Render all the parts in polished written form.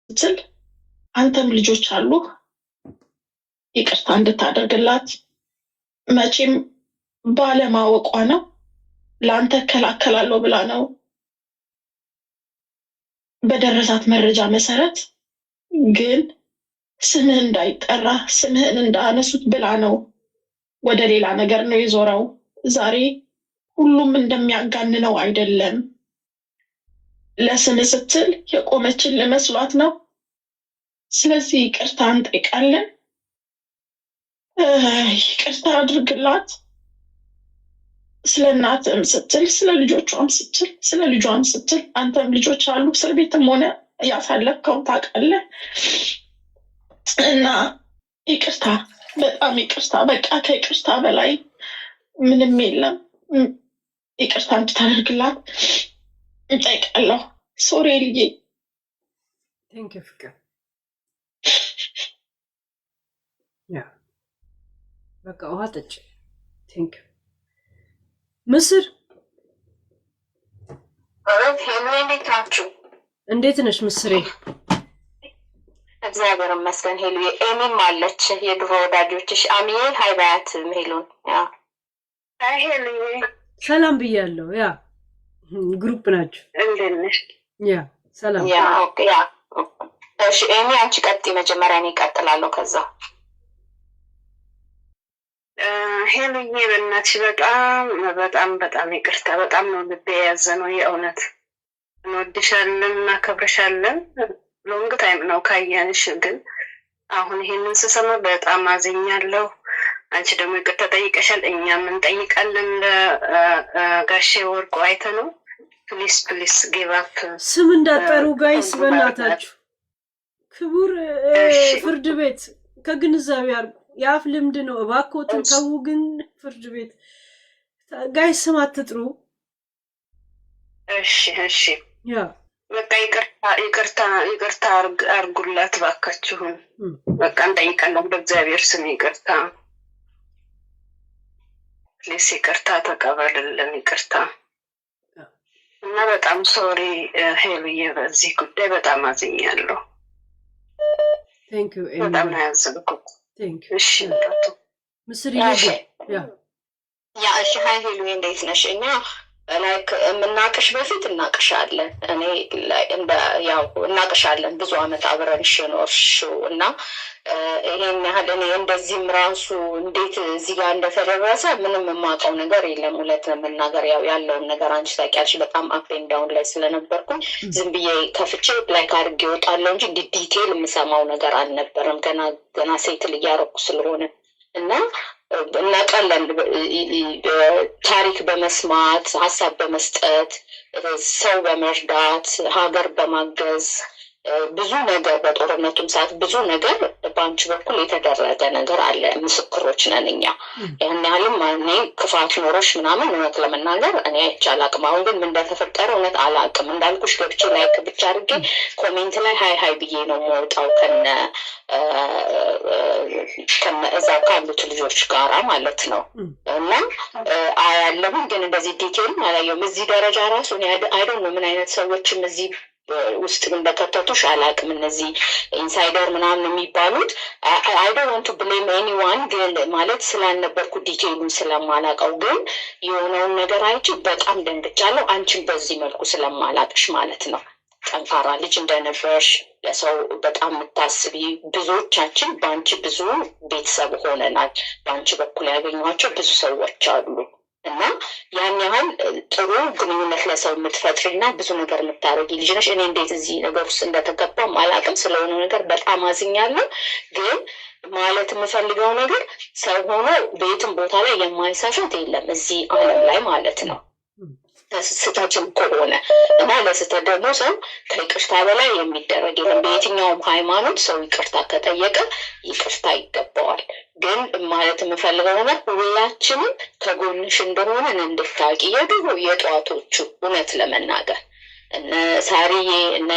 ስትል አንተም ልጆች አሉ ይቅርታ እንድታደርግላት መቼም ባለማወቋ ነው ለአንተ እከላከላለሁ ብላ ነው በደረሳት መረጃ መሰረት ግን ስምህ እንዳይጠራ ስምህን እንዳነሱት ብላ ነው ወደ ሌላ ነገር ነው የዞረው። ዛሬ ሁሉም እንደሚያጋንነው አይደለም። ለስም ስትል የቆመችን ለመስሏት ነው። ስለዚህ ይቅርታ እንጠይቃለን። ይቅርታ አድርግላት። ስለ እናትም ስትል ስለ ልጆቿም ስትል ስለ ልጇም ስትል አንተም ልጆች አሉ እስር ቤትም ሆነ ያሳለፍከው ታውቃለህ እና ይቅርታ በጣም ይቅርታ። በቃ ከይቅርታ በላይ ምንም የለም። ይቅርታ እንድታደርግላት እንጠይቃለሁ። ሶሪ ልጄ። ቴንክ ዩ ፍቅር። ያ በቃ ውሃ ጠጭ። ቴንክ ዩ ምስር። እንዴት ናችሁ? እንዴት ነሽ ምስሬ? እግዚአብሔር ይመስገን። ሄሉ ኤሚም አለች የድሮ ወዳጆችሽ። አሚዬ ሀይ ባያት ሄሉን። ሄሉ ሰላም ብያለሁ። ያ ግሩፕ ናቸው። እንዴት ነሽ? ያ ሰላም። እሺ ኤሚ አንቺ ቀጥይ መጀመሪያ፣ እኔ እቀጥላለሁ ከዛ። ሄሉዬ በእናትሽ በጣም ይቅርታ። በጣም ነው ልቤ የያዘነው። የእውነት እንወድሻለን፣ እናከብርሻለን። ሎንግ ታይም ነው ካያንሽ፣ ግን አሁን ይሄንን ስሰማ በጣም አዝኛለሁ። አንቺ ደግሞ ይቅርታ ጠይቀሻል፣ እኛም እንጠይቃለን። ለጋሼ ወርቁ አይተ ነው። ፕሊስ ጊቭ አፕ። ስም እንዳጠሩ ጋይስ በእናታችሁ። ክቡር ፍርድ ቤት ከግንዛቤ አርጉ። የአፍ ልምድ ነው፣ እባክዎትን ተው። ግን ፍርድ ቤት ጋይስ ስም አትጥሩ። እሺ ያ በቃ ይቅርታ አርጉላት ባካችሁን። በቃ እንጠይቃለን በእግዚአብሔር ስም ይቅርታ። ፕሊስ ይቅርታ ተቀበልልን፣ ይቅርታ እና በጣም ሶሪ ሄሉዬ፣ በዚህ ጉዳይ በጣም አዝኛለሁ። ቴንክ ዩ በጣም ነው ያዘንኩት። ቴንክ ዩ እሺ ምስር ያ እሺ ሀይ ሄሉዬ እንዴት ነሽ? እኛ ላይክ የምናቅሽ በፊት እናቅሻለን። እኔ ያው እናቅሻለን ብዙ አመት አብረንሽ ኖርሽው እና ይሄን ያህል እኔ እንደዚህም ራሱ እንዴት እዚህ ጋር እንደተደረሰ ምንም የማውቀው ነገር የለም። እውነት ለመናገር ያው ያለውን ነገር አንቺ ታውቂያለሽ። በጣም አፕ ኤንድ ዳውን ላይ ስለነበርኩኝ ዝም ብዬ ከፍቼ ላይክ አድርጌ እወጣለሁ እንጂ ዲቴል የምሰማው ነገር አልነበረም። ገና ሴትል እያረኩ ስለሆነ እና እናውቃለን። ታሪክ በመስማት ሀሳብ በመስጠት ሰው በመርዳት ሀገር በማገዝ ብዙ ነገር በጦርነቱም ሰዓት ብዙ ነገር በአንቺ በኩል የተደረገ ነገር አለ። ምስክሮች ነን እኛ። ያን ያህልም እኔ ክፋት ኖሮሽ ምናምን እውነት ለመናገር እኔ አይቼ አላቅም። አሁን ግን ምን እንደተፈጠረ እውነት አላቅም። እንዳልኩሽ ገብቼ ላይክ ብቻ አድርጌ ኮሜንት ላይ ሀይ ብዬ ነው የምወጣው ከነ እዛ ካሉት ልጆች ጋራ ማለት ነው። እና አያለሁም ግን እንደዚህ ዲቴል አላየሁም። እዚህ ደረጃ ራሱ አይዶን ነው ምን አይነት ሰዎችም እዚህ ውስጥ እንደከተቱሽ አላቅም። እነዚህ ኢንሳይደር ምናምን የሚባሉት አይ ዶንት ዋንት ቱ ብሌም ኤኒዋን፣ ግን ማለት ስላልነበርኩ ዲቴይሉን ስለማላቀው ግን የሆነውን ነገር አይቼ በጣም ደንግጫለሁ። አንቺን በዚህ መልኩ ስለማላቅሽ ማለት ነው። ጠንካራ ልጅ እንደነበርሽ ለሰው በጣም የምታስቢ ብዙዎቻችን በአንቺ ብዙ ቤተሰብ ሆነናል። በአንቺ በኩል ያገኟቸው ብዙ ሰዎች አሉ እና ያን ያህል ጥሩ ግንኙነት ለሰው የምትፈጥሪ እና ብዙ ነገር የምታደርጊ ልጅ ነሽ። እኔ እንዴት እዚህ ነገር ውስጥ እንደተገባም አላውቅም። ስለሆነው ነገር በጣም አዝኛለሁ። ግን ማለት የምፈልገው ነገር ሰው ሆኖ በየትም ቦታ ላይ የማይሳሳት የለም እዚህ ዓለም ላይ ማለት ነው። ስህተትም ከሆነ እና ለስህተት ደግሞ ሰው ከይቅርታ በላይ የሚደረግ የለም። በየትኛውም ሃይማኖት ሰው ይቅርታ ከጠየቀ ይቅርታ ይገባዋል። ግን ማለት የምፈልገው ነገር ሁላችንም ከጎንሽ እንደሆነ እንድታውቂ የድሮ የጠዋቶቹ እውነት ለመናገር እነ ሳሪዬ እነ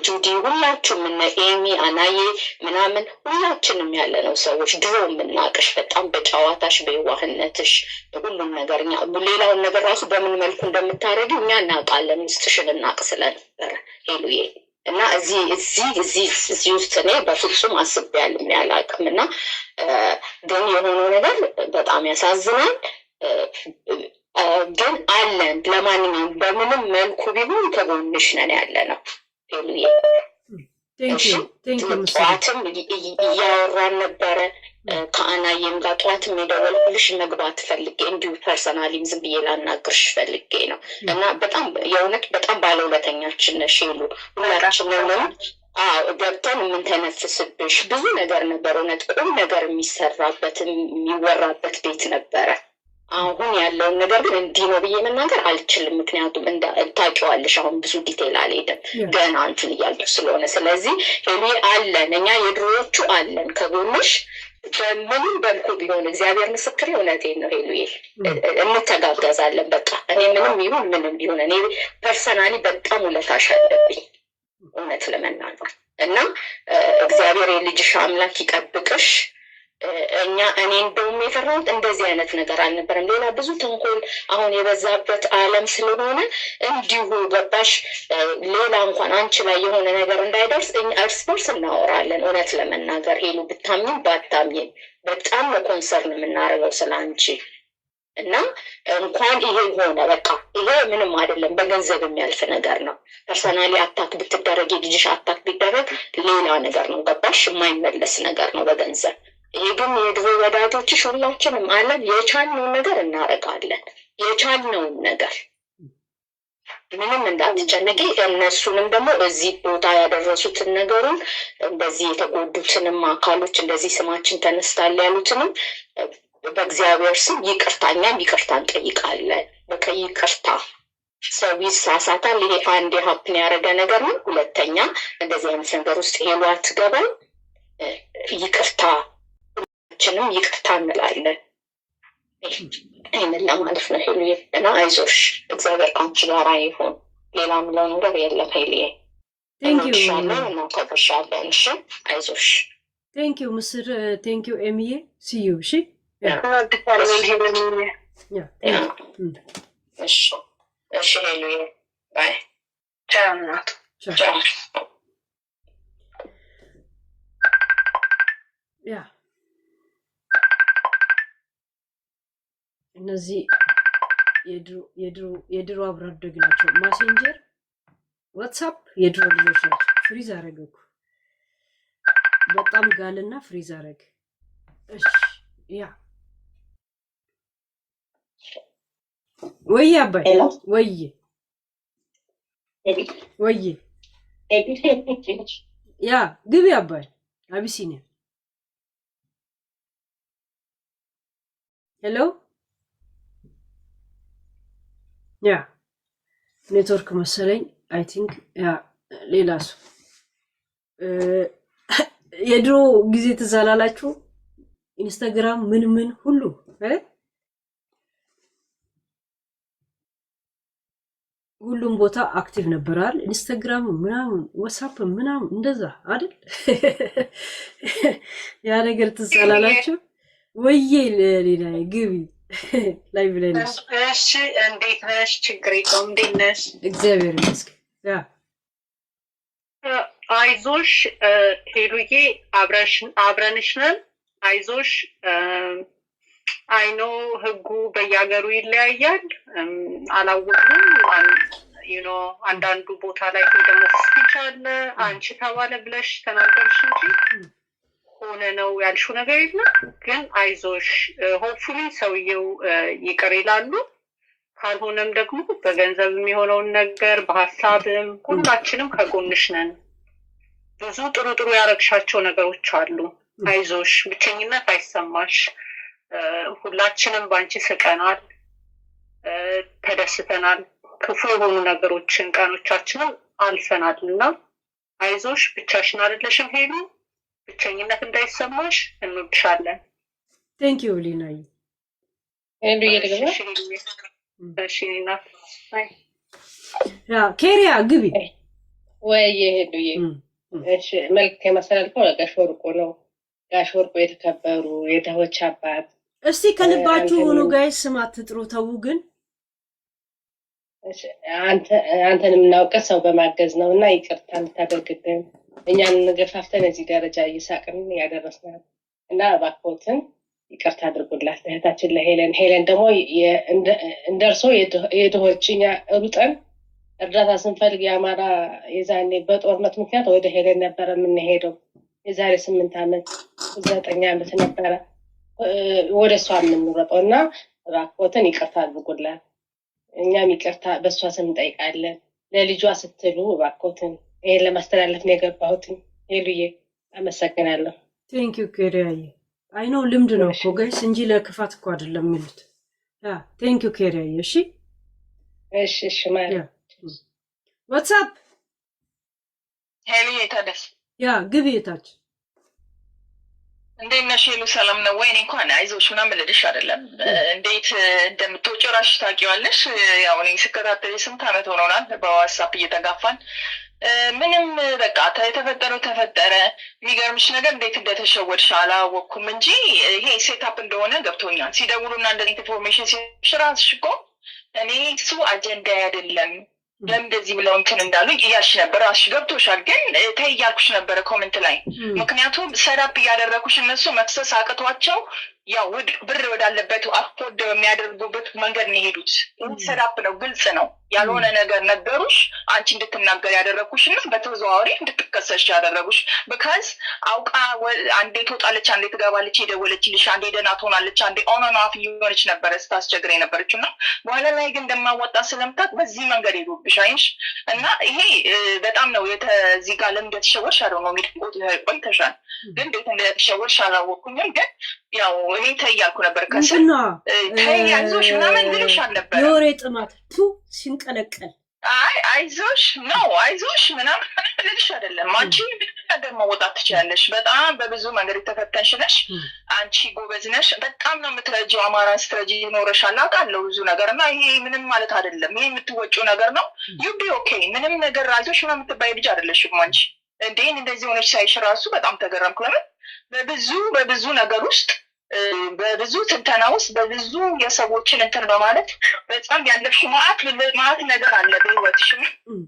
ጁዲ ሁላችሁም እነ ኤሚ አናዬ ምናምን ሁላችንም ያለነው ሰዎች ድሮ የምናቅሽ በጣም በጨዋታሽ በየዋህነትሽ ሁሉም ነገር እኛ ሌላውን ነገር ራሱ በምን መልኩ እንደምታደርጊ እኛ እናውቃለን። ውስጥሽን እናቅ ስለነበረ ሄሉዬ እና እዚህ ውስጥ እኔ በፍጹም አስቤያለሁ ያላቅም እና ግን የሆነው ነገር በጣም ያሳዝናል። ግን አለን ለማንኛውም በምንም መልኩ ቢሆን ከጎንሽ ነን ያለ ነው። ጠዋትም እያወራን ነበረ ከአናዬም ጋር ጠዋትም የደወልኩልሽ መግባት ፈልጌ እንዲሁ ፐርሰናሊም ዝም ብዬ ላናግርሽ ፈልጌ ነው እና በጣም የእውነት በጣም ባለውለተኛችን ነሽ ሄሉ። ሁላችንም ገብተን የምንተነፍስብሽ ብዙ ነገር ነበር። እውነት ቁም ነገር የሚሰራበት የሚወራበት ቤት ነበረ። አሁን ያለውን ነገር ግን እንዲህ ነው ብዬ መናገር አልችልም። ምክንያቱም ታውቂዋለሽ፣ አሁን ብዙ ዲቴል አልሄድም ገና እንትን እያልኩ ስለሆነ። ስለዚህ ሄሉ አለን፣ እኛ የድሮዎቹ አለን ከጎንሽ በምንም በልኩ ቢሆን። እግዚአብሔር ምስክር፣ እውነቴን ነው ሄሉዬ፣ እንተጋገዛለን። በቃ እኔ ምንም ይሁን ምንም ቢሆን እኔ ፐርሰናሊ በጣም ውለታሽ አለብኝ እውነት ለመናገር እና እግዚአብሔር የልጅሽ አምላክ ይጠብቅሽ። እኔ እንደውም የፈራሁት እንደዚህ አይነት ነገር አልነበረም። ሌላ ብዙ ተንኮል አሁን የበዛበት ዓለም ስለሆነ እንዲሁ ገባሽ፣ ሌላ እንኳን አንቺ ላይ የሆነ ነገር እንዳይደርስ እርስ በርስ እናወራለን። እውነት ለመናገር ሄሉ ብታምኝም ባታምኝም በጣም ኮንሰርን የምናደርገው ስለ አንቺ እና እንኳን ይሄ ሆነ በቃ ይሄ ምንም አይደለም፣ በገንዘብ የሚያልፍ ነገር ነው። ፐርሰናሊ አታክ ብትደረግ የልጅሽ አታክ ቢደረግ ሌላ ነገር ነው ገባሽ፣ የማይመለስ ነገር ነው በገንዘብ። ይሄ ግን የድሮ ወዳጆችሽ ሁላችንም አለን፣ የቻልነውን ነገር እናደርጋለን። የቻልነውን ነገር ምንም እንዳትጨነቂ። እነሱንም ደግሞ እዚህ ቦታ ያደረሱትን ነገሩን እንደዚህ የተጎዱትንም አካሎች እንደዚህ ስማችን ተነስታል ያሉትንም በእግዚአብሔር ስም ይቅርታ፣ እኛም ይቅርታ እንጠይቃለን። በቃ ይቅርታ፣ ሰው ይሳሳታል። ይሄ አንድ ሀፕን ያደረገ ነገር ነው። ሁለተኛ እንደዚህ አይነት ነገር ውስጥ ሄሉ አትገባም። ይቅርታ፣ ሁላችንም ይቅርታ እንላለን። ይህንን ለማለት ነው ሄሉዬ። እና አይዞሽ፣ እግዚአብሔር ከአንቺ ጋር ይሁን። ሌላ ምለው ነገር የለም ሄሉዬ። እንወድሻለን፣ እናከብርሻለን። እሺ፣ አይዞሽ። ቴንኪው ምስር፣ ቴንኪው ኤሚዬ። ሲዩ እሺ። እሺ ሄሉዬ፣ ባይ። ቻው እናቱ። ያ እነዚህ የድሮ አብሮ አደግ ናቸው። ማሴንጀር፣ ዋትሳፕ የድሮ ልጆች ናቸው። ፍሪዝ አረገኩ በጣም ጋልና ፍሪዝ አረግ። እሺ ያ ወይ አባይ ወይ ያ ግቢ አባይ አቢሲኒያ። ሄሎ ያ ኔትወርክ መሰለኝ። አይ ቲንክ ያ ሌላ ሰው የድሮ ጊዜ ትዝ አላላችሁ? ኢንስታግራም ምን ሁሉ ሁሉም ቦታ አክቲቭ ነበራል። ኢንስታግራም ምናምን ዋትስአፕ ምናምን እንደዛ አይደል? ያ ነገር ትዝ አላላችሁ? ወይዬ ሌላ ግቢ ላይ ብለንሽ። እሺ እንዴት ነሽ? ችግር የለውም። እንዴት ነሽ? እግዚአብሔር ይመስገን። ያ አይዞሽ ሄሉዬ፣ አብረንሽ ነን። አይዞሽ። አይኖ ህጉ በየሀገሩ ይለያያል። አላወቅንም። አንዳንዱ ቦታ ላይ ደግሞ ስፒች አለ። አንቺ ተባለ ብለሽ ተናገርሽ እንጂ ሆነ ነው ያልሽው ነገር የለም። ግን አይዞሽ፣ ሆፕፉሊ ሰውየው ይቅር ይላሉ። ካልሆነም ደግሞ በገንዘብ የሚሆነውን ነገር በሀሳብም ሁላችንም ከጎንሽ ነን። ብዙ ጥሩ ጥሩ ያረግሻቸው ነገሮች አሉ። አይዞሽ፣ ብቸኝነት አይሰማሽ። ሁላችንም በአንቺ ስቀናል፣ ተደስተናል። ክፉ የሆኑ ነገሮችን ቀኖቻችንን አልፈናል እና አይዞሽ፣ ብቻሽን አይደለሽም ሄሉ። ብቸኝነት እንዳይሰማሽ፣ እንወድሻለን። ቴንክ ዩ ሊናይ። ኬሪያ ግቢ ወይ ሄዱዬ። እሺ መልክ የመሰላልከው ጋሽ ወርቁ ነው። ጋሽ ወርቁ የተከበሩ የድሆች አባት። እስቲ ከልባችሁ ሆኖ ጋይስ ስም አትጥሩ፣ ተው ግን አንተን የምናውቀው ሰው በማገዝ ነው እና ይቅርታ እንድታደርግልን እኛን ገፋፍተን እዚህ ደረጃ እየሳቅን ያደረስናል እና እባክዎትን ይቅርታ አድርጉላት እህታችን ለሄለን። ሄለን ደግሞ እንደርሶ የድሆች እኛ ሩጠን እርዳታ ስንፈልግ የአማራ የዛኔ በጦርነት ምክንያት ወደ ሄለን ነበረ የምንሄደው። የዛሬ 8 ዓመት 9 ዓመት ነበረ ወደ እሷ የምንሮጠው እና እባክዎትን ይቅርታ አድርጉላት። እኛም ይቅርታ በእሷ ስም እንጠይቃለን። ለልጇ ስትሉ እባክዎትን ይሄን ለማስተላለፍ ነው የገባሁትን። ሄሉዬ አመሰግናለሁ። ቴንኪዩ ኬሪያዬ። አይ ነው ልምድ ነው እኮ ጋይስ እንጂ ለክፋት እኮ አይደለም የሚሉት። ቴንኪዩ ኬሪያዬ። እሺ እሺ ማለት ዋትስአፕ ሄሉዬ ታደስ ግቢ የታች እንዴት ነሽ ሄሉ? ሰላም ነው ወይ? እኔ እንኳን አይዞሽ ምናምን ልልሽ አይደለም። እንዴት እንደምትወጪ እራስሽ ታውቂዋለሽ። ያው እኔ ስከታተል 8 ዓመት ሆኖናል በዋትስአፕ እየተጋፋን ምንም በቃ የተፈጠረው ተፈጠረ። የሚገርምሽ ነገር እንዴት እንደተሸወድሽ አላወቅኩም እንጂ ይሄ ሴታፕ እንደሆነ ገብቶኛል። ሲደውሉና እንደዚህ ኢንፎርሜሽን ሲሽ እራስሽ እኮ እኔ እሱ አጀንዳ አይደለም ለምን እንደዚህ ብለው እንትን እንዳሉ እያልሽ ነበር። እራስሽ ገብቶሻል። ግን ተይ እያልኩሽ ነበረ ኮሜንት ላይ። ምክንያቱም ሰራፕ እያደረኩሽ እነሱ መክሰስ አቅቷቸው ያው ብር ወዳለበት አፎርድ የሚያደርጉበት መንገድ ነው የሄዱት። ሰራፕ ነው፣ ግልጽ ነው። ያልሆነ ነገር ነገሩሽ አንቺ እንድትናገር ያደረኩሽ እና በተዘዋዋሪ እንድትከሰሽ ያደረጉሽ። ቢካዝ አውቃ አንዴ ትወጣለች፣ አንዴ ትገባለች፣ የደወለችልሽ አንዴ ደህና ትሆናለች፣ አንዴ ኦን ኦን ኦፍ እየሆነች ነበረ ስታስቸግር የነበረችው እና በኋላ ላይ ግን እንደማወጣ ስለምታት በዚህ መንገድ ሄዱብሽ አይንሽ እና ይሄ በጣም ነው እዚህ ጋር ለምን እንደተሸወርሽ አለው ነው ቆይተሻል። ግን እንዴት እንደተሸወርሽ አላወቅኩኝም። ግን ያው እኔ ተይ እያልኩ ነበር። ከስር ተይ አይዞሽ ምናምን ብለሽ አልነበረ የወሬ ጥማት ሲንቀለቀል አይዞሽ ነው አይዞሽ ምናምን ልልሽ አይደለም። አንቺ ነገር መወጣት ትችላለሽ። በጣም በብዙ መንገድ የተፈተንሽ ነሽ። አንቺ ጎበዝ ነሽ። በጣም ነው የምትረጂው። አማራን ስትረጂ ይኖረሻል አውቃለሁ ብዙ ነገር እና ይሄ ምንም ማለት አይደለም። ይሄ የምትወጪው ነገር ነው። ዩቢ ኦኬ ምንም ነገር አይዞሽ ነው የምትባይ ልጅ አይደለሽም አንቺ። እንዴን እንደዚህ ሆነች ሳይሽ ራሱ በጣም ተገረምኩ። ለምን በብዙ ነገር ውስጥ በብዙ ትንተና ውስጥ በብዙ የሰዎችን እንትን በማለት በጣም ያለፍሽ ማአት ነገር አለ በህይወትሽ።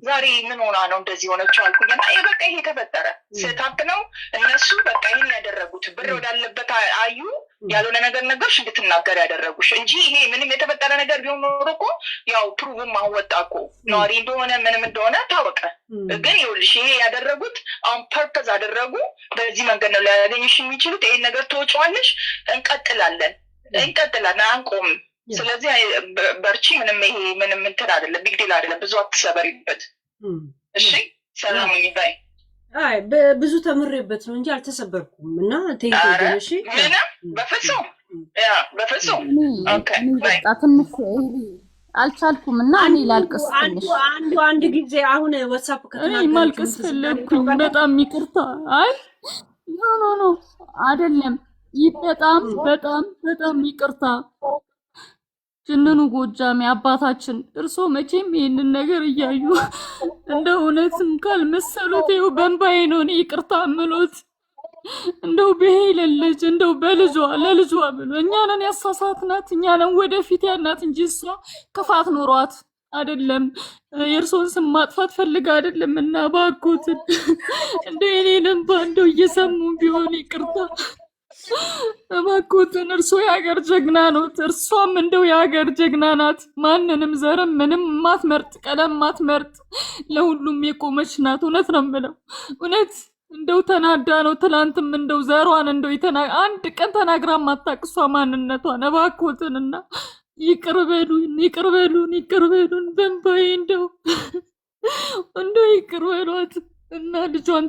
ዛሬ ምን ሆና ነው እንደዚህ ሆነችው አልኩኝና በቃ ይሄ ተፈጠረ ስታፕ ነው እነሱ በቃ ይሄን ያደረጉት። ብር ወዳለበት አዩ ያልሆነ ነገር ነገርሽ እንድትናገር ያደረጉሽ እንጂ ይሄ ምንም የተፈጠረ ነገር ቢሆን ኖሮ እኮ ያው ፕሩቭም አወጣ እኮ ነዋሪ እንደሆነ ምንም እንደሆነ ታወቀ። ግን ይኸውልሽ ይሄ ያደረጉት አሁን ፐርፐዝ አደረጉ። በዚህ መንገድ ነው ሊያገኙሽ የሚችሉት። ይሄን ነገር ትወጪዋለሽ። እንቀጥላለን አንቆምም። ስለዚህ በርቺ። ምንም እንትን አይደለም፣ ቢግዲል አይደለም። ብዙ አትሰበሪበት እሺ። ሰላም ይባይ። ብዙ ተምሬበት ነው እንጂ አልተሰበርኩም። እና ቴንክ ዩ እሺ። ምንም በፍጹም ኦኬ ባይ። ትንሽ አልቻልኩም እና እኔ ላልቅስ ትንሽ አንድ ጊዜ አሁን ዋትስአፕ ከተናገርኩ ማልቀስ ፈለግኩኝ። በጣም ይቅርታ። አይ ኖ አይደለም። በጣም ይቅርታ። ጅንኑ ጎጃሜ አባታችን እርሶ መቼም ይሄንን ነገር እያዩ እንደ እውነትም ካልመሰሉት ይኸው በእንባዬ ነው ይቅርታ ምሎት። እንደው በሄለን ልጅ እንደው ለልጇ ብሎ እኛንን ያሳሳትናት፣ እኛንን ወደፊት ያናት እንጂ እሷ ክፋት ኖሯት አይደለም። የእርሶን ስም ማጥፋት ፈልጋ አይደለም። እና እባክዎትን እንደው የኔንም እንደው እየሰሙ ቢሆን ይቅርታ እባክዎትን። እርሶ የሀገር ጀግና ኖት፣ እርሷም እንደው የሀገር ጀግና ናት። ማንንም ዘርም ምንም ማትመርጥ ቀለም ማትመርጥ ለሁሉም የቆመች ናት። እውነት ነው የምለው እውነት። እንደው ተናዳ ነው ትላንትም እንደው ዘሯን እንደው አንድ ቀን ተናግራ ማታቅሷ ማንነቷን። እባክዎትንና ይቅር በሉን በእንባዬ እንደው ይቅር በሏት እና ልጇን